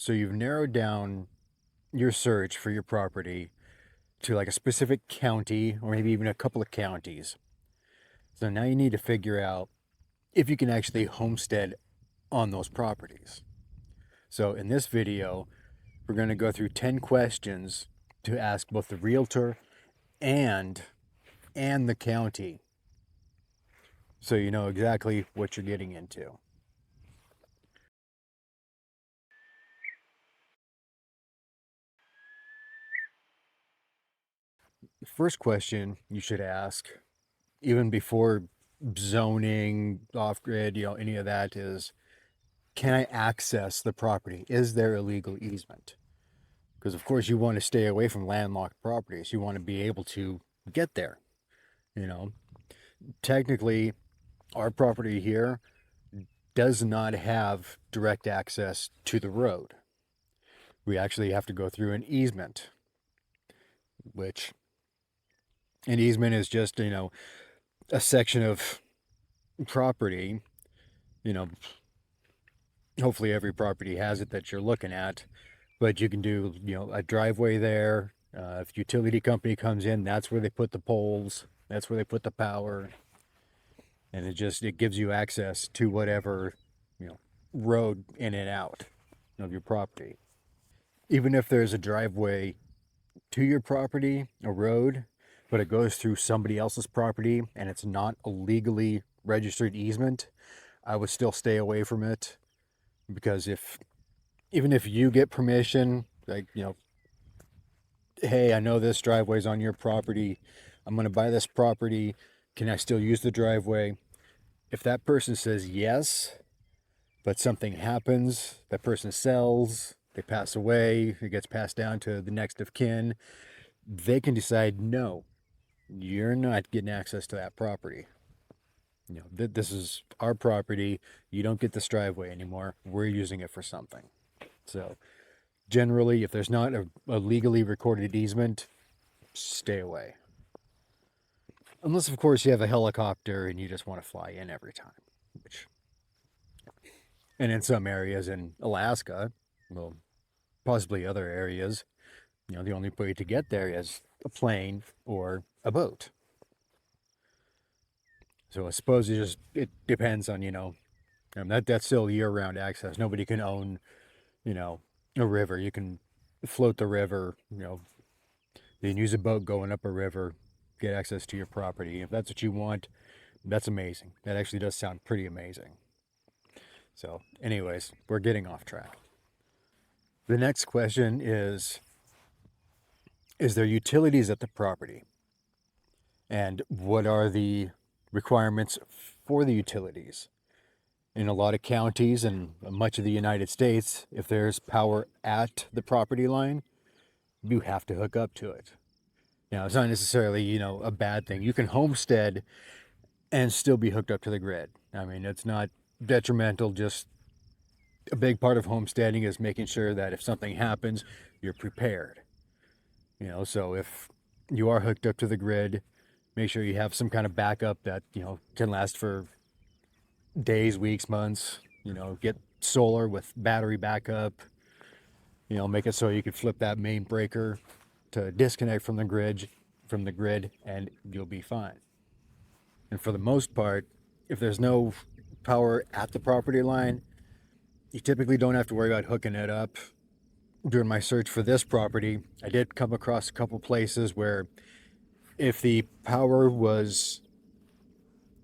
So you've narrowed down your search for your property to like a specific county or maybe even a couple of counties. So now you need to figure out if you can actually homestead on those properties. So in this video, we're going to go through 10 questions to ask both the realtor and the county, so you know exactly what you're getting into. The first question you should ask, even before zoning, off-grid, any of that, is, can I access the property? Is there a legal easement? Because of course you want to stay away from landlocked properties. You want to be able to get there. Technically, our property here does not have direct access to the road. We actually have to go through an easement, which an easement is just, a section of property. Hopefully every property has it that you're looking at, but you can do, a driveway there. If utility company comes in, that's where they put the poles, that's where they put the power, and it gives you access to whatever, road in and out of your property. Even if there's a driveway to your property, a road, but it goes through somebody else's property and it's not a legally registered easement, I would still stay away from it. Because even if you get permission, like, hey, I know this driveway's on your property, I'm going to buy this property, can I still use the driveway? If that person says yes, but something happens, that person sells, they pass away, it gets passed down to the next of kin, they can decide, no, you're not getting access to that property. This is our property. You don't get this driveway anymore. We're using it for something. So generally, if there's not a legally recorded easement, stay away. Unless, of course, you have a helicopter and you just want to fly in every time. And in some areas in Alaska, well, possibly other areas, the only way to get there is a plane or a boat. So I suppose it depends on, that's still year-round access. Nobody can own, a river. You can float the river, you can use a boat going up a river, get access to your property. If that's what you want, that's amazing. That actually does sound pretty amazing. So anyways, we're getting off track. The next question is there utilities at the property? And what are the requirements for the utilities? In a lot of counties and much of the United States, if there's power at the property line, you have to hook up to it. Now, it's not necessarily, a bad thing. You can homestead and still be hooked up to the grid. I mean, it's not detrimental. Just a big part of homesteading is making sure that if something happens, you're prepared. So if you are hooked up to the grid, make sure you have some kind of backup that, can last for days, weeks, months. Get solar with battery backup. Make it so you can flip that main breaker to disconnect from the grid, and you'll be fine. And for the most part, if there's no power at the property line, you typically don't have to worry about hooking it up. During my search for this property, I did come across a couple places where if the power was,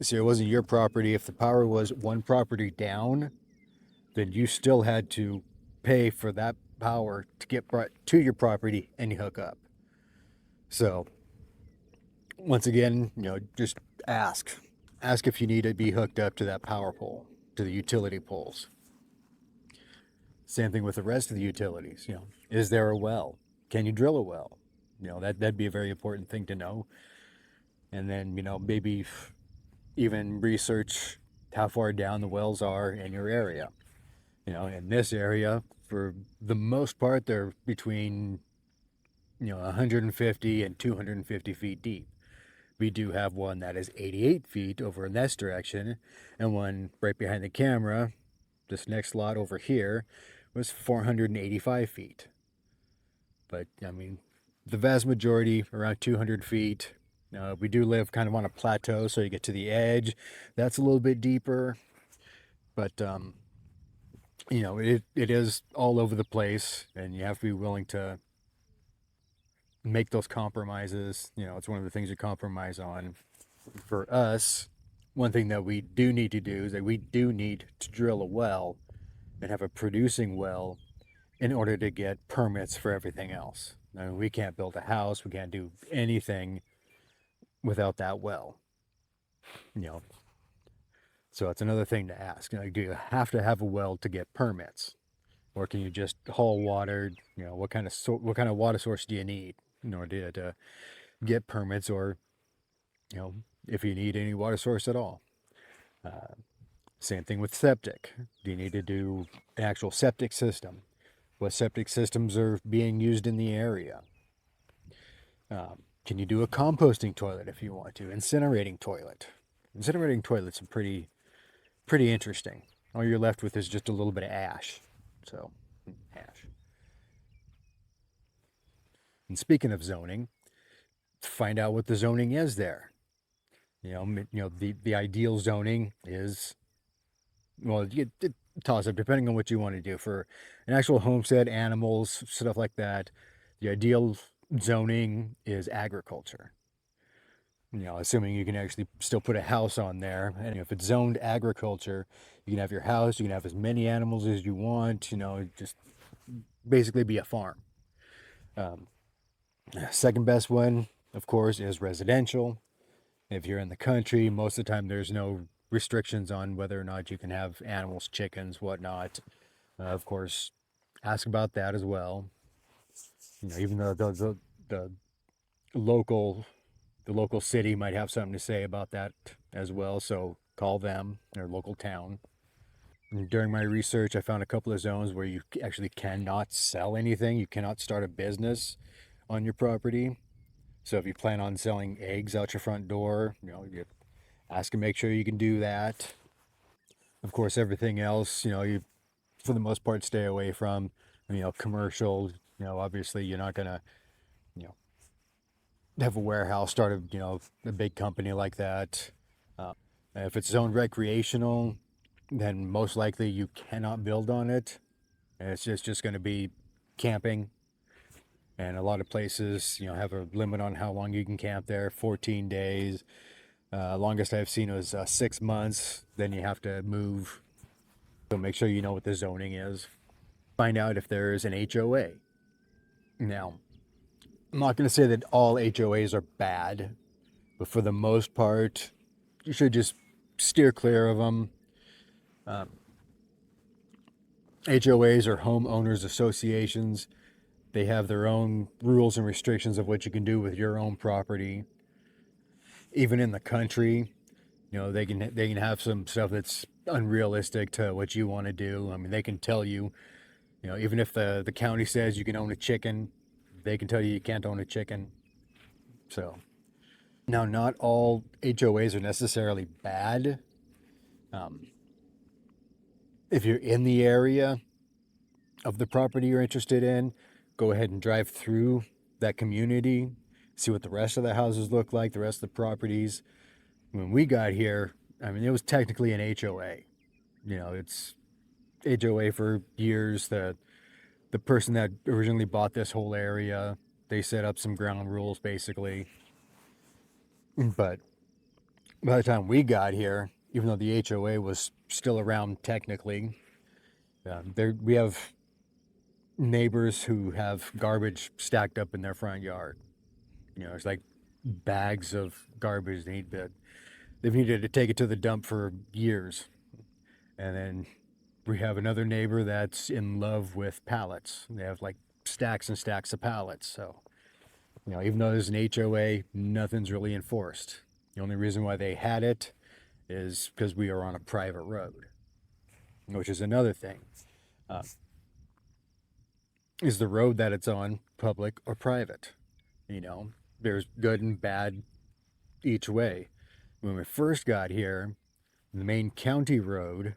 see, it wasn't your property, if the power was one property down, then you still had to pay for that power to get brought to your property and you hook up. So once again, just ask if you need to be hooked up to that power pole, to the utility poles. Same thing with the rest of the utilities. Is there a well? Can you drill a well? That'd be a very important thing to know. And then, maybe even research how far down the wells are in your area. In this area, for the most part, they're between, 150 and 250 feet deep. We do have one that is 88 feet over in this direction, and one right behind the camera, this next lot over here, was 485 feet. But I mean, the vast majority around 200 feet. We do live kind of on a plateau, so you get to the edge. That's a little bit deeper, but it is all over the place, and you have to be willing to make those compromises. It's one of the things you compromise on. For us, one thing that we do need to do is that we do need to drill a well and have a producing well in order to get permits for everything else. I mean, we can't build a house, we can't do anything without that well. You know, so it's another thing to ask. Do you have to have a well to get permits, or can you just haul water? What kind of water source do you need in order to get permits, or if you need any water source at all? Same thing with septic. Do you need to do an actual septic system? What septic systems are being used in the area? Can you do a composting toilet if you want to? Incinerating toilet. Incinerating toilets are pretty interesting. All you're left with is just a little bit of ash. So, ash. And speaking of zoning, find out what the zoning is there. The ideal zoning is, well, it toss up depending on what you want to do. For an actual homestead, animals, stuff like that, the ideal zoning is agriculture. Assuming you can actually still put a house on there. And if it's zoned agriculture, you can have your house, you can have as many animals as you want, just basically be a farm. Second best one, of course, is residential. If you're in the country, most of the time there's no restrictions on whether or not you can have animals, chickens, whatnot. Of course, ask about that as well. Even though the local city might have something to say about that as well, so call them, their local town. And during my research, I found a couple of zones where you actually cannot sell anything. You cannot start a business on your property. So if you plan on selling eggs out your front door, you ask and make sure you can do that. Of course, everything else, you for the most part stay away from. Commercial. Obviously you're not gonna, have a warehouse, start a big company like that. If it's zoned recreational, then most likely you cannot build on it. And it's just going to be camping. And a lot of places, have a limit on how long you can camp there, 14 days. Longest I've seen was 6 months. Then you have to move. So make sure you know what the zoning is. Find out if there is an HOA. Now, I'm not going to say that all HOAs are bad, but for the most part, you should just steer clear of them. HOAs are homeowners associations. They have their own rules and restrictions of what you can do with your own property. Even in the country, they can have some stuff that's unrealistic to what you want to do. I mean, they can tell you, even if the county says you can own a chicken, they can tell you can't own a chicken. So, now not all HOAs are necessarily bad. If you're in the area of the property you're interested in, go ahead and drive through that community, see what the rest of the houses look like, the rest of the properties. When we got here, I mean, it was technically an HOA. It's HOA for years. The person that originally bought this whole area, they set up some ground rules basically. But by the time we got here, even though the HOA was still around technically, we have neighbors who have garbage stacked up in their front yard. It's like bags of garbage. They've needed to take it to the dump for years. And then we have another neighbor that's in love with pallets. They have like stacks and stacks of pallets. So, even though there's an HOA, nothing's really enforced. The only reason why they had it is because we are on a private road, which is another thing. Is the road that it's on public or private? There's good and bad each way. When we first got here, the main county road,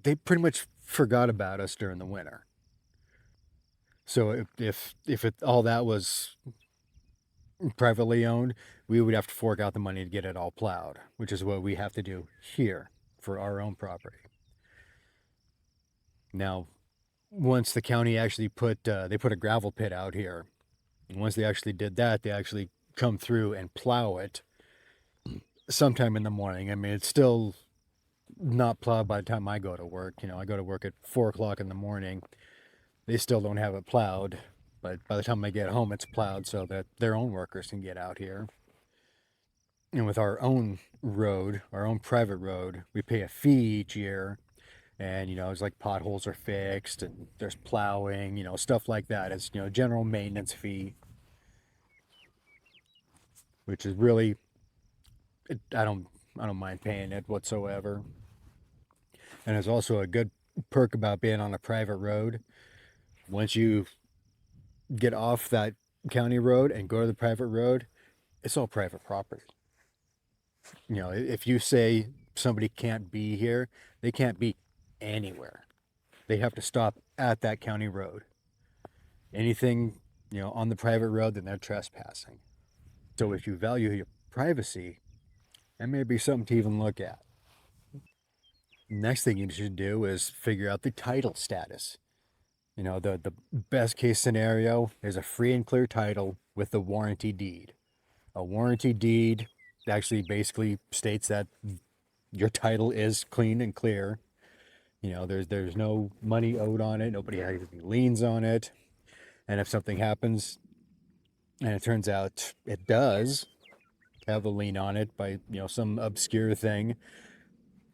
they pretty much forgot about us during the winter. So if all that was privately owned, we would have to fork out the money to get it all plowed, which is what we have to do here for our own property. Now, once the county actually put they put a gravel pit out here, and once they actually did that, they actually come through and plow it sometime in the morning. I mean, it's still not plowed by the time I go to work. You know, I go to work at 4 o'clock in the morning. They still don't have it plowed, but by the time I get home, it's plowed so that their own workers can get out here. And with our own road, our own private road, we pay a fee each year. And, you know, it's like potholes are fixed and there's plowing, you know, stuff like that. It's, you know, general maintenance fee, which is really, I don't mind paying it whatsoever. And it's also a good perk about being on a private road. Once you get off that county road and go to the private road, it's all private property. You know, if you say somebody can't be here, they can't be anywhere. They have to stop at that county road. Anything, you know, on the private road, then they're trespassing. So if you value your privacy, that may be something to even look at. Next thing you should do is figure out the title status. You know, the best case scenario is a free and clear title with the warranty deed. A warranty deed actually basically states that your title is clean and clear. You know, there's no money owed on it. Nobody has any liens on it. And if something happens and it turns out it does have a lien on it by, you know, some obscure thing,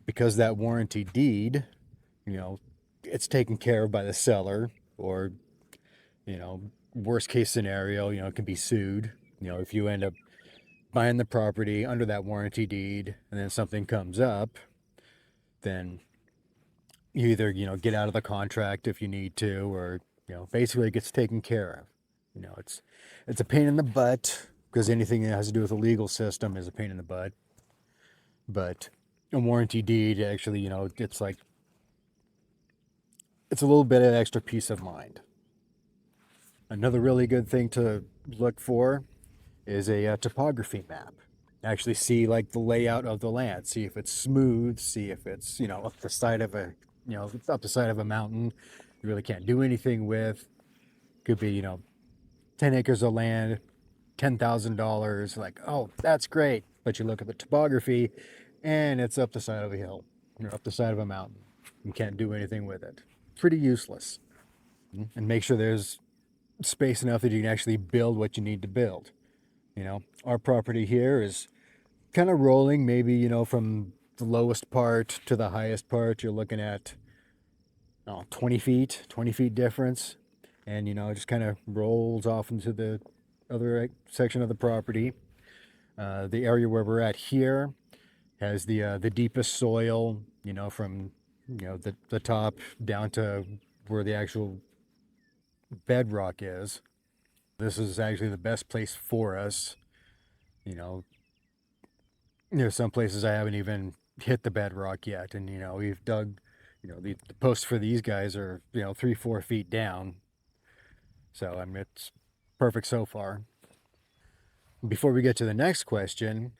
because that warranty deed, you know, it's taken care of by the seller, or, you know, worst case scenario, you know, it can be sued. You know, if you end up buying the property under that warranty deed and then something comes up, then you either, you know, get out of the contract if you need to, or, you know, basically it gets taken care of. You know, it's a pain in the butt, because anything that has to do with the legal system is a pain in the butt. But a warranty deed actually, you know, it's like, it's a little bit of extra peace of mind. Another really good thing to look for is a topography map. Actually see like the layout of the land, see if it's smooth, see if it's, you know, up the side of a, you know, if it's up the side of a mountain you really can't do anything with. Could be, you know, 10 acres of land, $10,000, like, oh, that's great. But you look at the topography and it's up the side of a hill, or up the side of a mountain. You can't do anything with it. Pretty useless. And make sure there's space enough that you can actually build what you need to build. You know, our property here is kind of rolling, maybe, you know, from the lowest part to the highest part, you're looking at 20 feet difference. And, you know, it just kind of rolls off into the other section of the property. The area where we're at here has the deepest soil, you know, from, you know, the top down to where the actual bedrock is. This is actually the best place for us. You know, there's some places I haven't even hit the bedrock yet, and, you know, we've dug, you know, the posts for these guys are, you know, 3-4 feet down. So I mean, it's perfect so far. Before we get to the next question,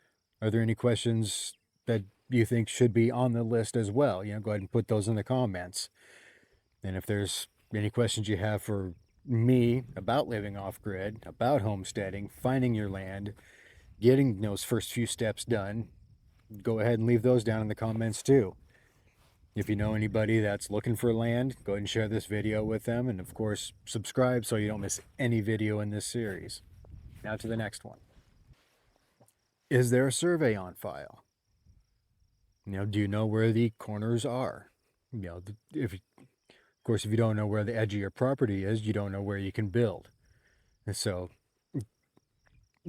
are there any questions that you think should be on the list as well? You know, go ahead and put those in the comments. And if there's any questions you have for me about living off grid, about homesteading, finding your land, getting those first few steps done, go ahead and leave those down in the comments too. If you know anybody that's looking for land, go ahead and share this video with them. And of course, subscribe so you don't miss any video in this series. Now to the next one. Is there a survey on file? You know, do you know where the corners are? You know, if, of course, if you don't know where the edge of your property is, you don't know where you can build. And so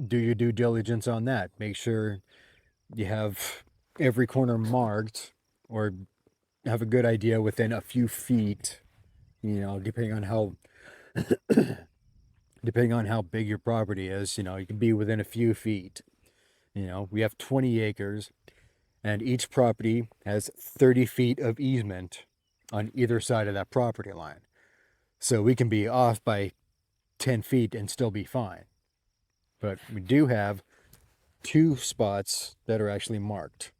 do your due diligence on that. Make sure you have every corner marked, or have a good idea within a few feet, you know, depending on how big your property is. You know, you can be within a few feet. You know, we have 20 acres and each property has 30 feet of easement on either side of that property line. So we can be off by 10 feet and still be fine. But we do have 2 spots that are actually marked.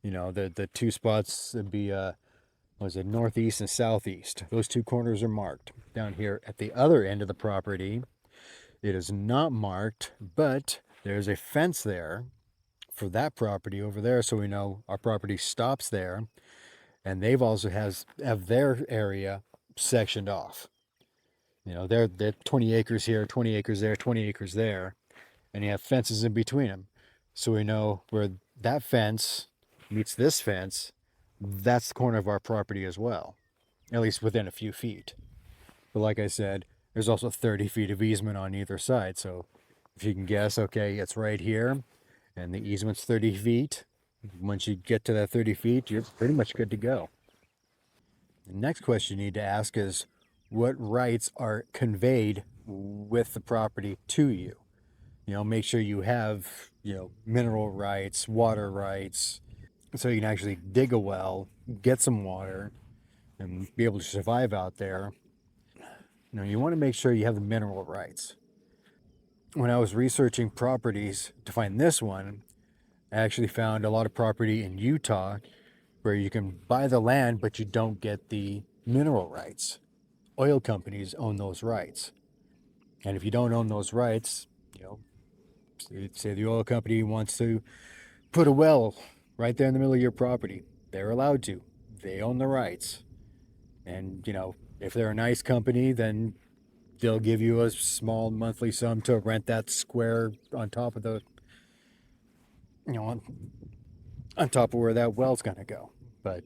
You know, the 2 spots would be, was it northeast and southeast? Those 2 corners are marked. Down here at the other end of the property, it is not marked, but there's a fence there for that property over there, so we know our property stops there, and they've also have their area sectioned off. You know, they're 20 acres here, 20 acres there, 20 acres there, and you have fences in between them. So we know where that fence meets this fence, that's the corner of our property as well, at least within a few feet. But like I said, there's also 30 feet of easement on either side. So if you can guess, okay, it's right here, and the easement's 30 feet. Once you get to that 30 feet, you're pretty much good to go. The next question you need to ask is, what rights are conveyed with the property to you? You know, make sure you have, you know, mineral rights, water rights, so you can actually dig a well, get some water, and be able to survive out there. You know, you want to make sure you have the mineral rights. When I was researching properties to find this one, I actually found a lot of property in Utah where you can buy the land, but you don't get the mineral rights. Oil companies own those rights. And if you don't own those rights, you know, say the oil company wants to put a well right there in the middle of your property. They're allowed to. They own the rights. And, you know, if they're a nice company, then they'll give you a small monthly sum to rent that square on top of the, you know, on top of where that well's going to go. But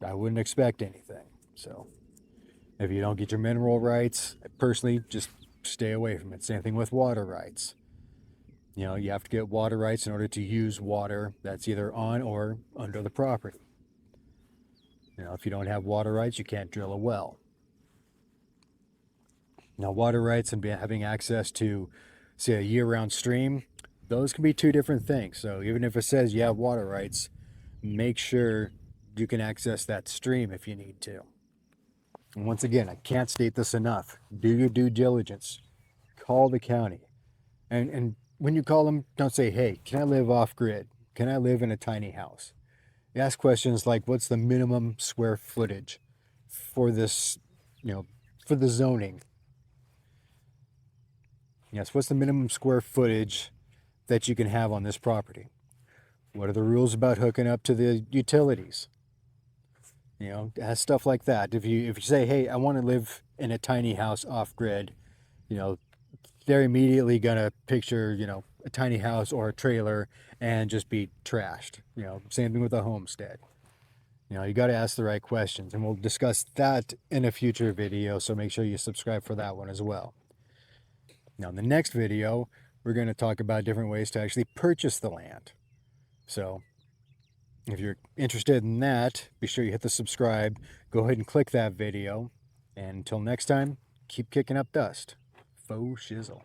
I wouldn't expect anything. So if you don't get your mineral rights, I personally just stay away from it. Same thing with water rights. You know, you have to get water rights in order to use water that's either on or under the property. You know, if you don't have water rights, you can't drill a well. Now, water rights and having access to, say, a year-round stream, those can be 2 different things. So even if it says you have water rights, make sure you can access that stream if you need to. And once again, I can't state this enough. Do your due diligence. Call the county. And when you call them, don't say, hey, can I live off grid? Can I live in a tiny house? You ask questions like, what's the minimum square footage for this, you know, for the zoning? Yes, what's the minimum square footage that you can have on this property? What are the rules about hooking up to the utilities? You know, stuff like that. If you say, hey, I want to live in a tiny house off grid, you know, they're immediately gonna picture, you know, a tiny house or a trailer and just be trashed. You know, same thing with a homestead. You know, you got to ask the right questions, and we'll discuss that in a future video. So make sure you subscribe for that one as well. Now, in the next video, we're going to talk about different ways to actually purchase the land. So if you're interested in that, be sure you hit the subscribe. Go ahead and click that video. And until next time, keep kicking up dust. Faux shizzle.